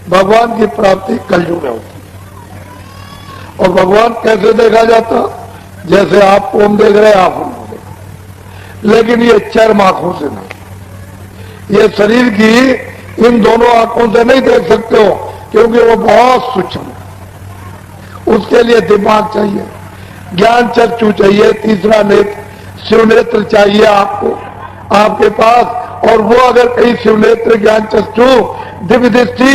भगवान की प्राप्ति कलयुग में होती है। और भगवान कैसे देखा जाता? जैसे आप ओम देख रहे हैं, आप ओम देख रहे, लेकिन ये चर्म आंखों से नहीं, ये शरीर की इन दोनों आंखों से नहीं देख सकते हो, क्योंकि वो बहुत सूक्ष्म है। उसके लिए दिमाग चाहिए, ज्ञान चक्षु चाहिए, तीसरा नेत्र शिव नेत्र चाहिए आपको, आपके पास। और वो अगर कहीं शिव नेत्र ज्ञान चक्षु दिव्य दृष्टि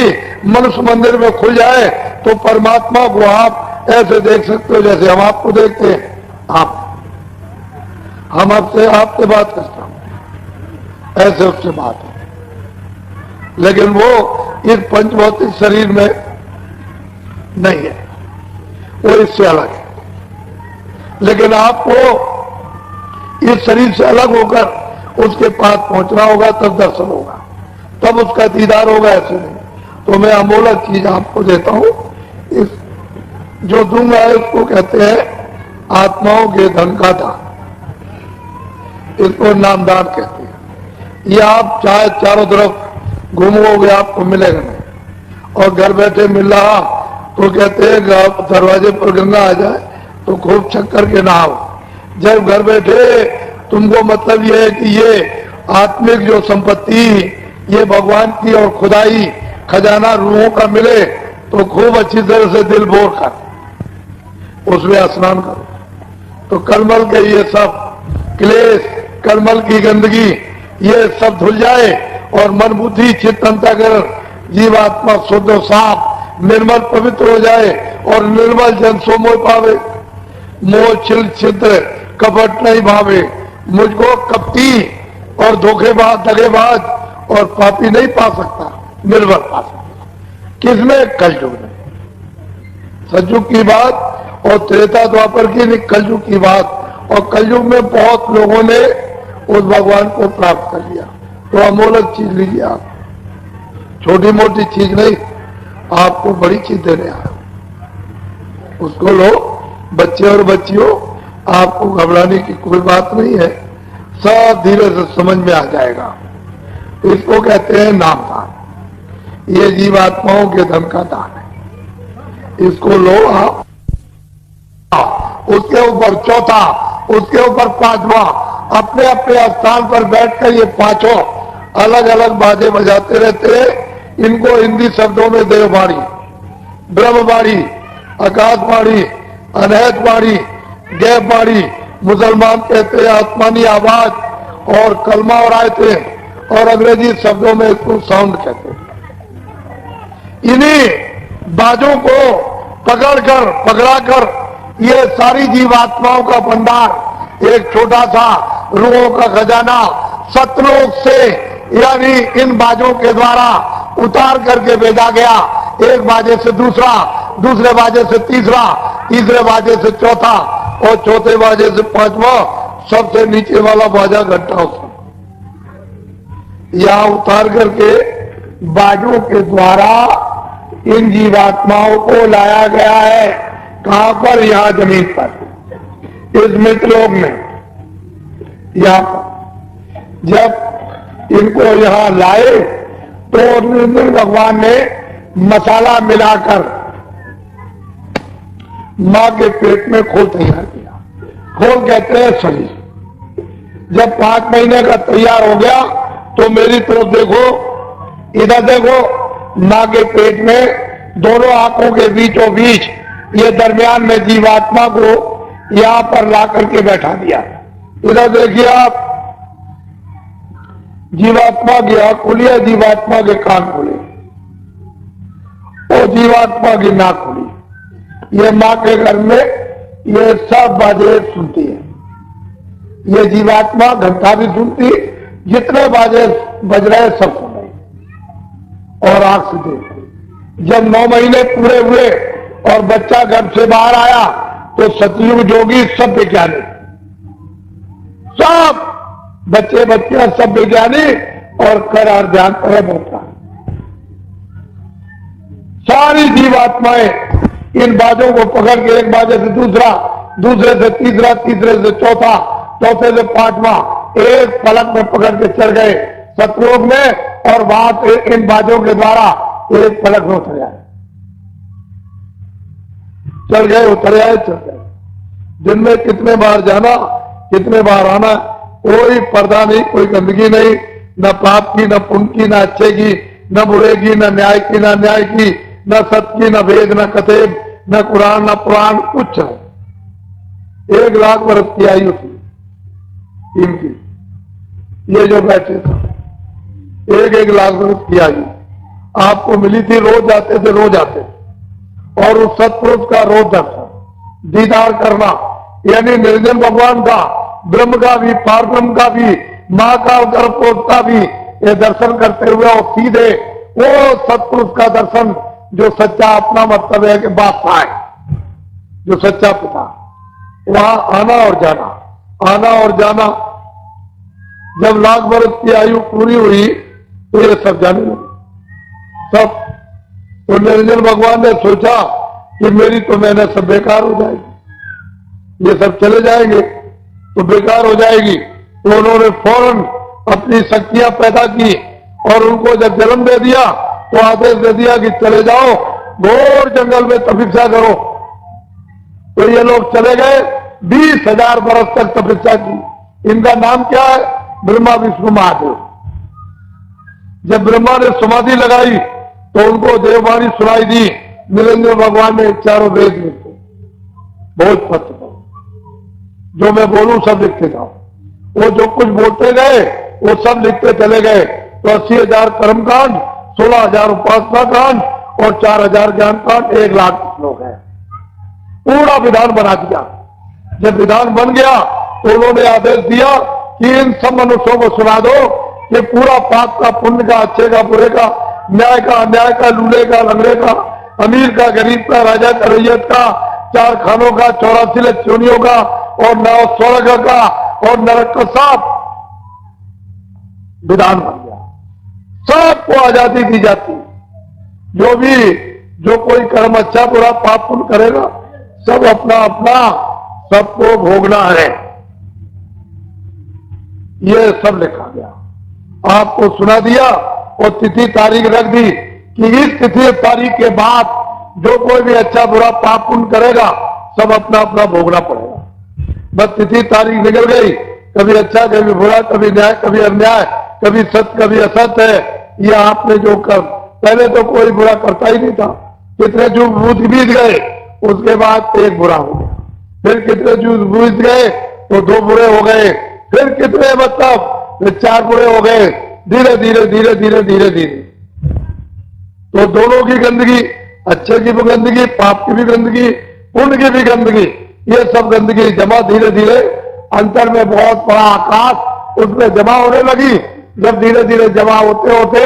मनुष्य मंदिर में खुल जाए तो परमात्मा को आप ऐसे देख सकते हो जैसे हम आपको देखते हैं। हम आपसे बात करता हूं, ऐसे उससे बात है, लेकिन वो इस पंचभौतिक शरीर में नहीं है, वो इससे अलग है। लेकिन आपको इस शरीर से अलग होकर उसके पास पहुंचना होगा, तब दर्शन होगा, तब उसका दीदार होगा, ऐसे नहीं। तो मैं अमूल्य चीज आपको देता हूं, इस जो दूंगा है उसको कहते हैं आत्माओं के धन का दान, इसको नामदान कहते हैं। ये आप चाहे चारों तरफ घूमोगे आपको मिलेगा नहीं, और घर बैठे मिल रहा तो कहते हैं दरवाजे पर गंगा आ जाए तो खूब छक्कर के नहाओ। जब घर बैठे तुमको मतलब ये है कि ये आत्मिक जो संपत्ति ये भगवान की और खुदाई खजाना रूहों का मिले तो खूब अच्छी तरह से दिल बोर कर उसमें स्नान करो, तो कलमल के ये सब क्लेश, कलमल की गंदगी ये सब धुल जाए और मन बुद्धि चित्त अंतःकरण जीवात्मा शुद्ध और साफ निर्मल पवित्र हो जाए और निर्मल जन सो मोह पावे, मोह छिल छिद्र कपट नहीं भावे। मुझको कपटी और धोखेबाज दगेबाज और पापी नहीं पा सकता, निर्भर पा सकता। किसमें? कलयुग में। सतयुग की बात और त्रेता द्वापर की नहीं, कलयुग की बात। और कलयुग में बहुत लोगों ने उस भगवान को प्राप्त कर लिया। तो अमूल्य चीज लीजिए आप, छोटी मोटी चीज नहीं, आपको बड़ी चीज देने आया, उसको लो। बच्चे और बच्चियों, आपको घबराने की कोई बात नहीं है, सब धीरे से समझ में आ जाएगा। इसको कहते हैं नामदान, ये जीवात्माओं के धन का दान है, इसको लो आप। उसके ऊपर चौथा, उसके ऊपर पांचवा, अपने अपने स्थान पर बैठकर ये पांचों अलग अलग बाजे बजाते रहते हैं। इनको हिंदी शब्दों में देववाणी, ब्रह्मवाणी, आकाशवाणी, अनहतवाणी, गैबवाणी, मुसलमान कहते हैं आत्मानी आवाज और कलमा और आयतें, और अंग्रेजी शब्दों में इसको साउंड कहते हैं। इन्हीं बाजों को पकड़ाकर ये सारी जीवात्माओं का भंडार, एक छोटा सा रूहों का खजाना सतलोक से, यानी इन बाजों के द्वारा उतार करके भेजा गया। एक बाजे से दूसरा, दूसरे बाजे से तीसरा, तीसरे बाजे से चौथा और चौथे बाजे से पांचवा, सबसे नीचे वाला बाजा घंटा उसमें यहां उतार करके बाजों के द्वारा इन जीवात्माओं को लाया गया है। कहां पर? यहां जमीन पर, इस मृतलोक में। यहां पर जब इनको यहां लाए तो निर्मल भगवान ने मसाला मिलाकर मां के पेट में खोल तैयार किया। खोल कहते हैं शरीर। जब 5 महीने का तैयार हो गया तो मेरी तरफ देखो, इधर देखो, मां के पेट में दोनों आंखों के बीचों बीच ये दरमियान में जीवात्मा को यहां पर ला करके बैठा दिया। इधर देखिए आप, जीवात्मा की आंख खुली है, जीवात्मा के कान खुले और जीवात्मा की नाक खुली। ये मां के घर में ये सब बाजे सुनती है। ये जीवात्मा घंटा भी सुनती, जितने बाजे बज रहे सब सुन रही और आंख से देखती। जब 9 महीने पूरे हुए और बच्चा घर से बाहर आया तो सतयुग जोगी सब विज्ञानी, सब बच्चे बच्चियां सब विज्ञानी और करार ध्यान पर बैठा। सारी जीवात्माएं इन बाजों को पकड़ के एक बाजे से दूसरा, दूसरे से तीसरा, तीसरे से चौथा, चौथे से पांचवा, एक पलक में पकड़ के चढ़ गए सतलोक में। और वहां से इन बाजों के द्वारा एक पलक में उतर आए, चल गए, उतर आए, चल गए। दिन में कितने बार जाना, कितने बार आना, कोई पर्दा नहीं, कोई गंदगी नहीं, न पाप की, न पुण्य की, न अच्छे की, न बुरे की, न न्याय की, न अन्याय की, न सत्य की, न वेद, न कतेब, न कुरान, न पुराण, कुछ नहीं। 1 लाख वर्ष की आयु थी इनकी, ये जो बैठे थे 1 लाख वर्ष की आयु आपको मिली थी। रोज आते थे, रोज आते थे, और उस सतपुरुष का रोज दर्शन दीदार करना, यानी निरंजन भगवान का, ब्रह्म का भी, पार ब्रह्म का भी, माँ का, गर्भकोश का भी ये दर्शन करते हुए और सीधे वो सतपुरुष का दर्शन जो सच्चा अपना मतलब है कि बाप है, जो सच्चा पिता, वहां आना और जाना, आना और जाना। जब लाख वर्ष की आयु पूरी हुई तो ये सब जाने लगे, सब। तो निरंजन भगवान ने सोचा कि मेरी तो मेहनत सब बेकार हो जाएगी, ये सब चले जाएंगे तो बेकार हो जाएगी। तो उन्होंने फौरन अपनी शक्तियां पैदा की और उनको जब जन्म दे दिया तो आदेश दे दिया कि चले जाओ, घोर जंगल में तपस्या करो। तो ये लोग चले गए, 20,000 बरस तक तपस्या की। इनका नाम क्या है? ब्रह्मा विष्णु महादेव। जब ब्रह्मा ने समाधि लगाई तो उनको देववाणी सुनाई दी, निरंजन भगवान ने चारों वेद लिखे, बहुत पत्र, जो मैं बोलूं सब लिखते जाओ। वो जो कुछ बोलते गए वो सब लिखते चले गए। तो 80,000 कर्मकांड, 16,000 उपासना कांड और 4,000 ज्ञान कांड, 1 लाख श्लोक है। पूरा विधान बना दिया। जब विधान बन गया तो उन्होंने आदेश दिया कि इन सब मनुष्यों को सुना दो कि पूरा पाप का, पुण्य का, अच्छे का, बुरे का, न्याय का, अन्याय का, लूले का, लंगड़े का, अमीर का, गरीब का, राजा का, रैयत का, 4 खानों का, 84 लाख योनियों का, और 9 स्वर्ग का और नरक का सब विधान बन गया। सबको आजादी दी जाती, जो कोई कर्म अच्छा बुरा पाप पुण्य करेगा सब अपना अपना सबको भोगना है, ये सब लिखा गया। आपको सुना दिया और तिथि तारीख रख दी कि इस तिथि तारीख के बाद जो कोई भी अच्छा बुरा पाप पुण्य करेगा सब अपना अपना भोगना पड़ेगा। बस तिथि तारीख निकल गई, कभी अच्छा कभी बुरा, कभी न्याय कभी अन्याय, कभी सत्य कभी असत्य है। ये आपने जो कर, पहले तो कोई बुरा करता ही नहीं था, कितने जो भूत बीत गए, उसके बाद एक बुरा हो गया, फिर कितने जो बीत गए तो 2 बुरे हो गए, फिर कितने मतलब 4 बुरे हो गए, धीरे धीरे धीरे धीरे धीरे धीरे। तो दोनों की गंदगी, अच्छे की भी गंदगी, पाप की भी गंदगी, पुण्य की भी गंदगी, ये सब गंदगी जमा धीरे धीरे अंतर में बहुत बड़ा आकाश उसमें जमा होने लगी। जब धीरे धीरे जमा होते होते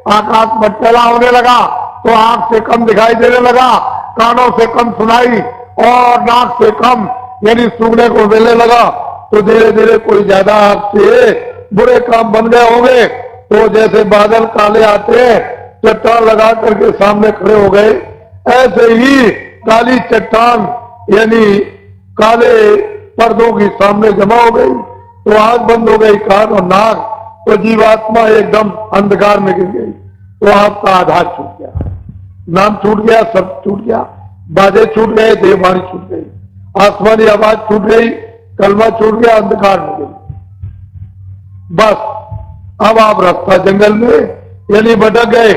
आकाश मटमैला होने लगा तो आंख से कम दिखाई देने लगा, कानों से कम सुनाई और नाक से कम यानी सूंघने को मिलने लगा। तो धीरे धीरे कोई ज्यादा आपसे बुरे काम बन गए होंगे, तो जैसे बादल काले आते हैं चट्टान लगा करके सामने खड़े हो गए, ऐसे ही काली चट्टान यानी काले पर्दों की सामने जमा हो गई। तो आंख बंद हो गई, कान और नाक, तो जीवात्मा एकदम अंधकार में गिर गई। तो आपका आधार छूट गया, नाम छूट गया, सब छूट गया, बाजे छूट गए, देववाणी छूट गई, आसमानी आवाज छूट गई, कलमा छूट गया, अंधकार में गई। बस अब आप रास्ता जंगल में यानी भटक गए।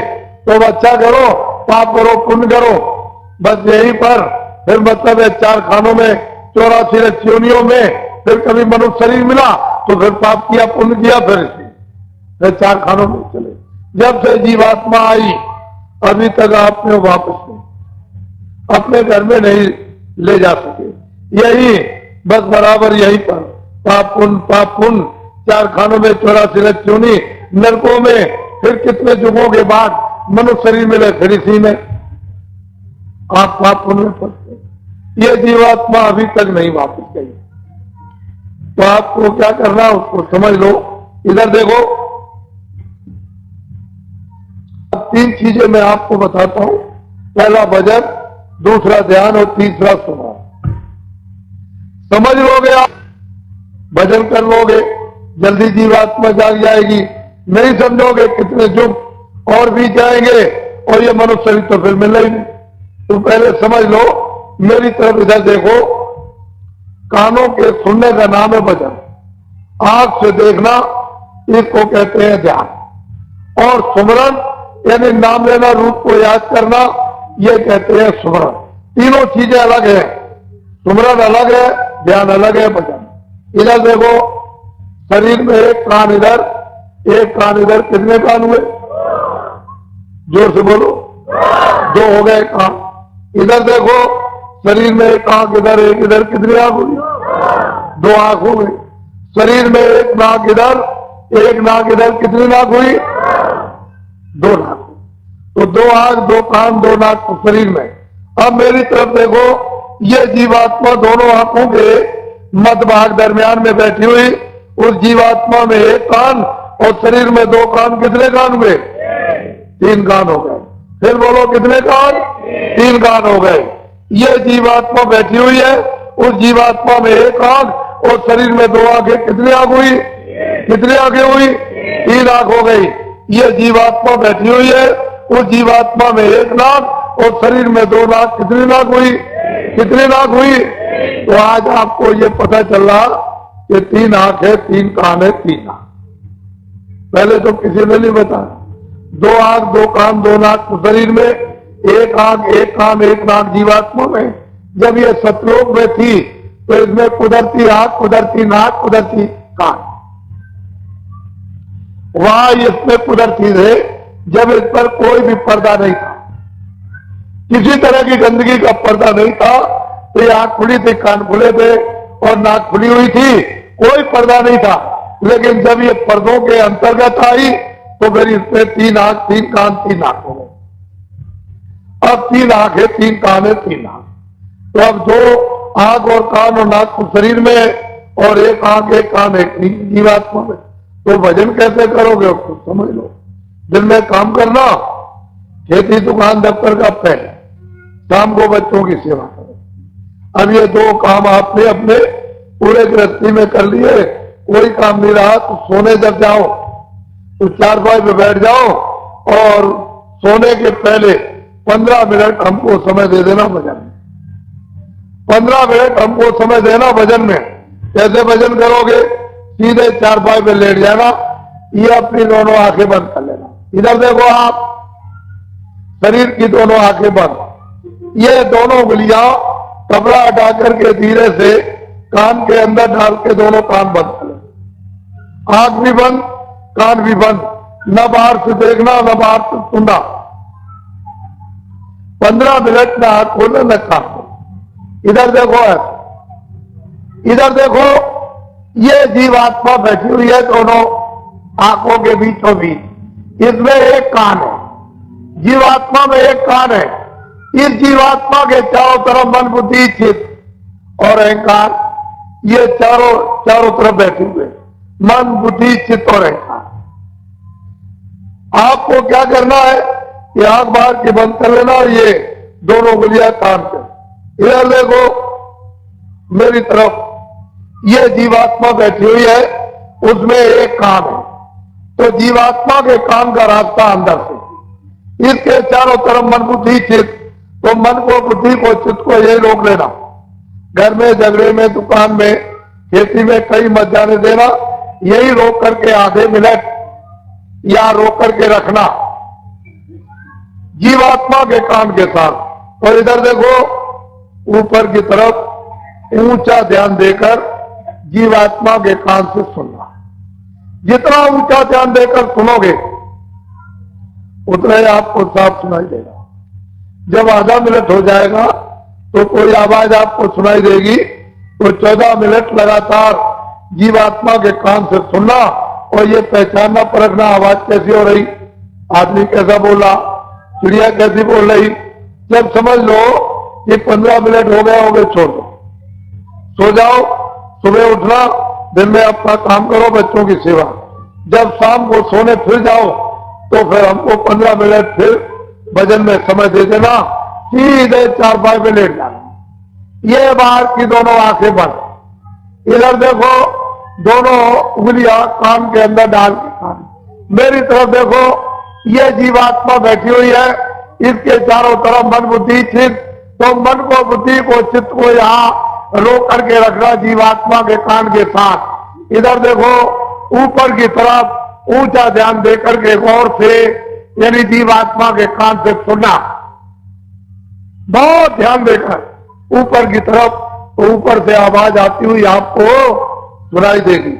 तो अच्छा करो, पाप करो, पुण्य करो, बस यहीं पर फिर मतलब है 4 खानों में, 84 लाख योनियों में, फिर कभी मनुष्य शरीर मिला तो फिर पाप किया, पुण्य किया, फिर 4 खानों में चले। जब से जीवात्मा आई अभी तक आपने वापस नहीं अपने घर में नहीं ले जा सके, यही बस बराबर यहीं पर पाप पुण्य 4 खानों में, 84 लाख योनि, नरकों में, फिर कितने युगों के बाद मनुष्य शरीर मिले, फिर इसी में आप पाप पुण्य में फंसते। ये जीवात्मा अभी तक नहीं वापस गई। तो आपको क्या करना उसको समझ लो। इधर देखो, 3 चीजें मैं आपको बताता हूं, पहला भजन, दूसरा ध्यान और तीसरा सुना। समझ लोगे आप, भजन कर लोगे, जल्दी जीवात्मा जाग जाएगी। नहीं समझोगे कितने युग और भी जाएंगे और ये मनुष्य शरीर तो फिर मिलना ही नहीं। तो पहले समझ लो, मेरी तरफ इधर देखो, कानों के सुनने का नाम है भजन, आंख से देखना इसको कहते हैं ध्यान, और सुमरन यानी नाम लेना, रूप को याद करना, ये कहते हैं सुमरन। तीनों चीजें अलग है, सुमरन अलग है, ध्यान अलग है, भजन। इधर देखो, शरीर में एक कान इधर, एक कान इधर, कितने कान हुए? जोर से बोलो, 2 हो गए कान। इधर देखो, शरीर में एक आंख इधर, एक इधर, कितनी आंख हुई? 2 आंख हो गई। शरीर में एक नाक इधर, एक नाक इधर, कितनी नाक हुई? 2 नाक। तो 2 आंख, 2 कान, 2 नाक शरीर में। अब मेरी तरफ देखो, ये जीवात्मा दोनों आंखों के मध्य भाग दरमियान में बैठी हुई, उस जीवात्मा में एक कान और शरीर में 2 कान, कितने कान हुए? 3 कान हो गए। फिर बोलो, कितने कान? 3 कान हो गए। ये जीवात्मा बैठी हुई है, उस जीवात्मा में एक आंख और शरीर में 2 आंखें, कितनी आंख हुई? कितनी आंखें हुई? 3 आंख हो गई। ये जीवात्मा बैठी हुई है, उस जीवात्मा में एक नाक और शरीर में 2 नाक, कितनी नाक हुई? कितनी नाक हुई? तो आज आपको ये पता चल रहा कि 3 आंख है, 3 कान है, 3 नाक। पहले तो किसी ने नहीं बताया। 2 आंख, 2 कान, 2 नाक शरीर में, एक आंख, एक कान, एक नाक जीवात्मा में। जब ये सतलोक में थी तो इसमें कुदरती आंख, कुदरती नाक, कुदरती कान, वहां इसमें कुदरती थे जब इस पर कोई भी पर्दा नहीं था, किसी तरह की गंदगी का पर्दा नहीं था। तो ये आंख खुली थी, कान खुले थे और नाक खुली हुई थी, कोई पर्दा नहीं था। लेकिन जब ये पर्दों के अंतर्गत आई तो फिर इसमें 3 आंख, 3 कान, 3 नाक हो गए। अब 3 आंख है, 3 कान है, 3 नाक। तो अब 2 आंख और कान और नाक तो शरीर में है और एक आंख, एक कान, एक जीवात्मा में। तो भजन कैसे करोगे? तो समझ लो, दिन में काम करना, खेती, दुकान, दफ्तर का पहले, शाम को बच्चों की सेवा करो। अब ये 2 काम आपने अपने पूरे गृहस्थी में कर लिए, कोई काम नहीं रहा तो सोने जब जाओ तो चारपाई पे बैठ जाओ और सोने के पहले 15 मिनट हमको समय दे देना भजन में। 15 मिनट हमको समय देना भजन में। कैसे भजन करोगे? सीधे चारपाई पे लेट जाना, ये अपनी दोनों आंखें बंद कर लेना। इधर देखो आप, शरीर की दोनों आंखें बंद, ये दोनों उंगलियां कपड़ा हटा करके धीरे से कान के अंदर डाल के दोनों कान बंद कर लेना। आंख भी बंद, कान भी बंद, न बाहर से देखना, न बाहर से सुनना। 15 मिनट में आंख खोलना, न कान खोलना। इधर देखो, इधर देखो, ये जीवात्मा बैठी हुई है दोनों आंखों के बीचों बीच। इसमें एक कान है, जीवात्मा में एक कान है। इस जीवात्मा के चारों तरफ मन, बुद्धि, चित्त और अहंकार, ये चारों तरफ बैठे हुए, मन, बुद्धि, चित्त और अहंकार। आपको क्या करना है? ये आंख बाहर की बंद कर लेना और ये दोनों उंगलियां कान पे। इधर देखो मेरी तरफ, ये जीवात्मा बैठी हुई है, उसमें एक कान है। तो जीवात्मा के कान का रास्ता अंदर से, इसके चारों तरफ मन, बुद्धि, चित्त। तो मन को, बुद्धि को, चित्त को यही रोक लेना। घर में, झगड़े में, दुकान में, खेती में कहीं मत जाने देना। यही रोक करके आधे मिनट या रोक करके रखना जीवात्मा के कान के साथ। और इधर देखो, ऊपर की तरफ ऊंचा ध्यान देकर जीवात्मा के कान से सुनना। जितना ऊंचा ध्यान देकर सुनोगे उतना ही आपको साफ सुनाई देगा। जब आधा मिनट हो जाएगा तो कोई आवाज आपको सुनाई देगी, तो 14 मिनट लगातार जीवात्मा के कान से सुनना और ये पहचानना, परखना आवाज कैसी हो रही, आदमी कैसा बोला, चिड़िया कैसी बोल रही। जब समझ लो कि 15 मिनट हो गए होंगे, छोड़ दो, सो जाओ। सुबह उठना, दिन में अपना काम करो, बच्चों की सेवा। जब शाम को सोने फिर जाओ तो फिर हमको 15 मिनट फिर भजन में समय दे देना, सीधे चारपाई पे लेट जाना। ये बाहर की दोनों आंखें बंद। इधर देखो, दोनों उंगलियां कान के अंदर डाल के कान। मेरी तरफ देखो, ये जीवात्मा बैठी हुई है, इसके चारों तरफ मन बुद्धि चित्त, तो मन को बुद्धि को चित्त को यहाँ रोक करके रखना जीवात्मा के कान के साथ। इधर देखो ऊपर की तरफ ऊंचा ध्यान देकर के गौर से, यानी जीवात्मा के कान से सुनना, बहुत ध्यान देकर ऊपर की तरफ, तो ऊपर से आवाज आती हुई आपको सुनाई देगी।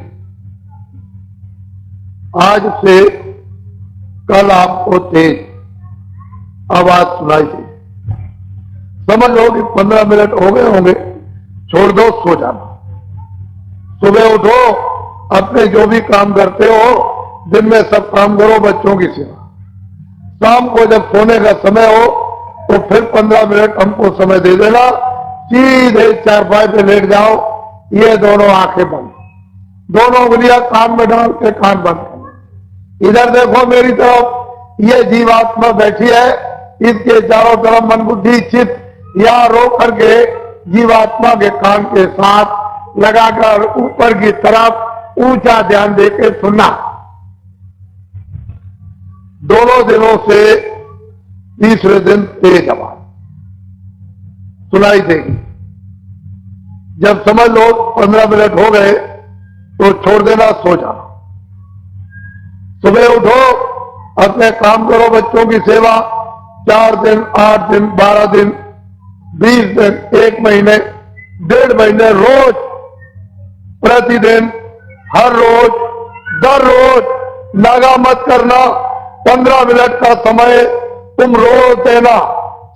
आज से कल आपको तेज आवाज सुनाई देगी। समझ लो कि 15 मिनट हो गए होंगे, छोड़ दो, सो जाना। सुबह उठो, अपने जो भी काम करते हो दिन में सब काम करो, बच्चों की सेवा। शाम को जब सोने का समय हो तो फिर 15 मिनट हमको समय दे देना, सीधे चारपाई पे लेट जाओ, ये दोनों आंखें बंद, दोनों उंगलियां कान में डाल के कान बंद कर। इधर देखो मेरी तरफ, ये जीवात्मा बैठी है, इसके चारों तरफ मन बुद्धि चित्त या रोक करके जीवात्मा के कान के साथ लगाकर ऊपर की तरफ ऊंचा ध्यान देके सुनना। दोनों दिनों से तीसरे दिन तेज आवाज सुनाई देगी। जब समझ लो 15 मिनट हो गए तो छोड़ देना, सो जाना। सुबह उठो, अपने काम करो, बच्चों की सेवा। 4 दिन, 8 दिन, 12 दिन, 20 दिन, 1 महीने, 1.5 महीने, रोज, प्रतिदिन, हर रोज, दर रोज नागा मत करना। 15 मिनट का समय तुम रोज देना।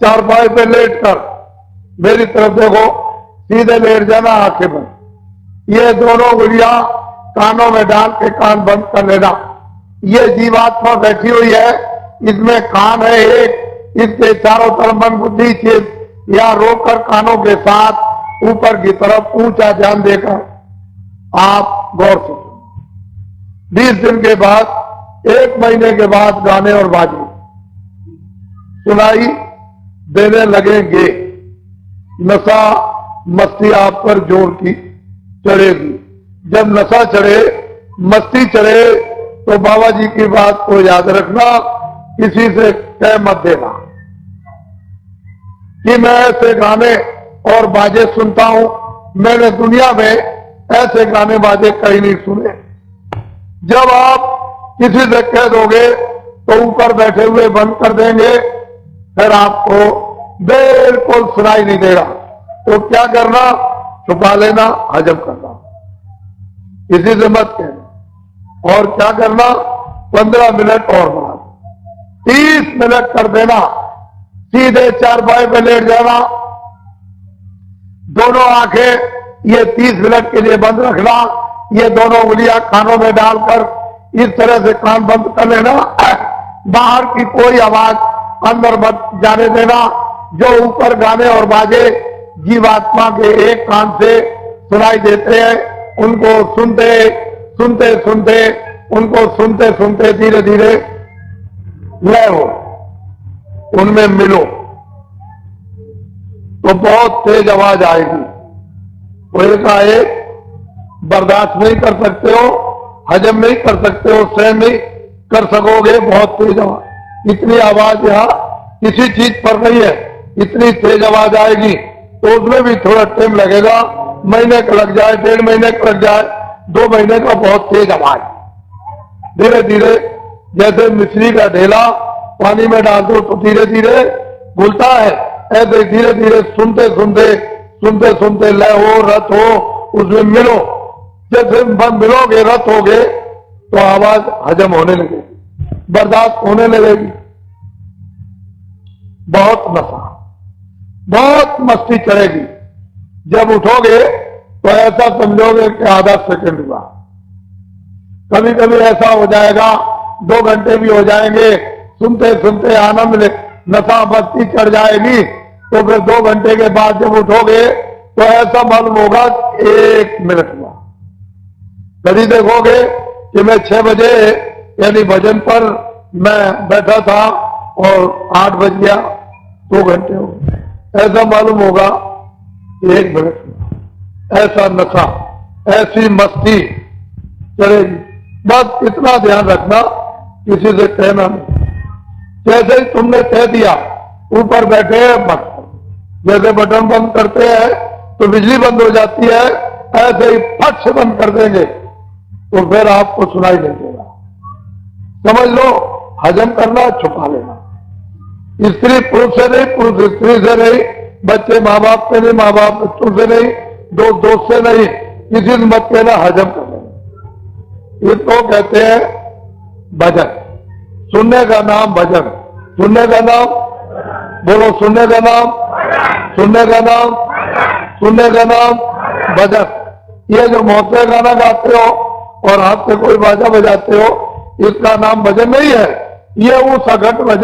चारपाई पे लेट कर मेरी तरफ देखो, सीधे लेट जाना, आंखें बंद। ये दोनों उंगलियां कानों में डाल के कान बंद कर लेना। ये जीवात्मा बैठी हुई है, इसमें कान है एक, इसके चारों तरफ मन बुद्धि चित्त या रोककर कानों के साथ ऊपर की तरफ ऊंचा ध्यान देकर आप गौर से 20 दिन के बाद, 1 महीने के बाद गाने और बाजे सुनाई देने लगेंगे। नशा मस्ती आप पर जोर की चढ़ेगी। जब नशा चढ़े, मस्ती चढ़े, तो बाबा जी की बात को याद रखना, किसी से कह मत देना कि मैं ऐसे गाने और बाजे सुनता हूं। मैंने दुनिया में ऐसे गाने बाजे कहीं नहीं सुने। जब आप किसी से कह दोगे तो ऊपर बैठे हुए बंद कर देंगे, फिर आपको बिल्कुल सुनाई नहीं देगा। तो क्या करना, छुपा लेना, हजम करना, किसी से मत कहना। और क्या करना, 15 मिनट और बाद 30 मिनट कर देना। सीधे चारपाई पे लेट जाना, दोनों आंखें ये 30 मिनट के लिए बंद रखना। ये दोनों उंगलियां कानों में डालकर इस तरह से कान बंद कर लेना। बाहर की कोई आवाज अंदर मत जाने देना। जो ऊपर गाने और बाजे जीवात्मा के एक कान से सुनाई देते हैं, उनको सुनते सुनते सुनते उनको सुनते सुनते धीरे धीरे लय हो, उनमें मिलो, तो बहुत तेज आवाज आएगी। वो एकाएक बर्दाश्त नहीं कर सकते हो, हजम नहीं कर सकते हो, सहन नहीं कर सकोगे, बहुत तेज आवाज। इतनी आवाज यहाँ किसी चीज पर नहीं है, इतनी तेज आवाज आएगी। तो उसमें भी थोड़ा टाइम लगेगा, महीने का लग जाए, 1.5 महीने का लग जाए, 2 महीने का, बहुत तेज आवाज। धीरे धीरे जैसे मिश्री का ढेला पानी में डाल दो तो धीरे धीरे घुलता है, ऐसे धीरे धीरे सुनते सुनते सुनते सुनते लय हो, रत हो, उसमें मिलो। जैसे मिलोगे, रत होगे, तो आवाज हजम होने लगेगी, बर्दाश्त होने लगेगी। बहुत नशा, बहुत मस्ती चढ़ेगी। जब उठोगे तो ऐसा समझोगे कि आधा सेकंड हुआ। कभी कभी ऐसा हो जाएगा 2 घंटे भी हो जाएंगे, सुनते सुनते आनंद में नशा मस्ती चढ़ जाएगी। तो फिर 2 घंटे के बाद जब उठोगे तो ऐसा मालूम होगा 1 मिनट हुआ। कभी देखोगे कि मैं 6 बजे यानी भजन पर मैं बैठा था और 8 बज गया, 2 घंटे हो गए, ऐसा मालूम होगा 1 मिनट हुआ। ऐसा नशा, ऐसी मस्ती चलेगी। बस इतना ध्यान रखना, किसी से कहना नहीं। जैसे ही तुमने कह दिया ऊपर बैठे बटन, जैसे बटन बंद करते हैं तो बिजली बंद हो जाती है, ऐसे ही फट से बंद कर देंगे तो फिर आपको सुनाई नहीं देगा। समझ लो, हजम करना, छुपा लेना। स्त्री पुरुष से नहीं, पुरुष स्त्री से नहीं, बच्चे माँ बाप से नहीं, माँ बाप बच्चों से नहीं, दोस्त दोस्त से नहीं, किसी से मत कहना, हजम कर लेना। इसको कहते हैं भजन। सुनने का नाम भजन। सुनने का नाम बोलो, सुनने का नाम, सुनने का नाम, सुनने का नाम भजन। ये जो मौके गाना गाते हो और हाथ से कोई बाजा बजाते हो, इसका नाम भजन नहीं है, ये वो सघट भजन।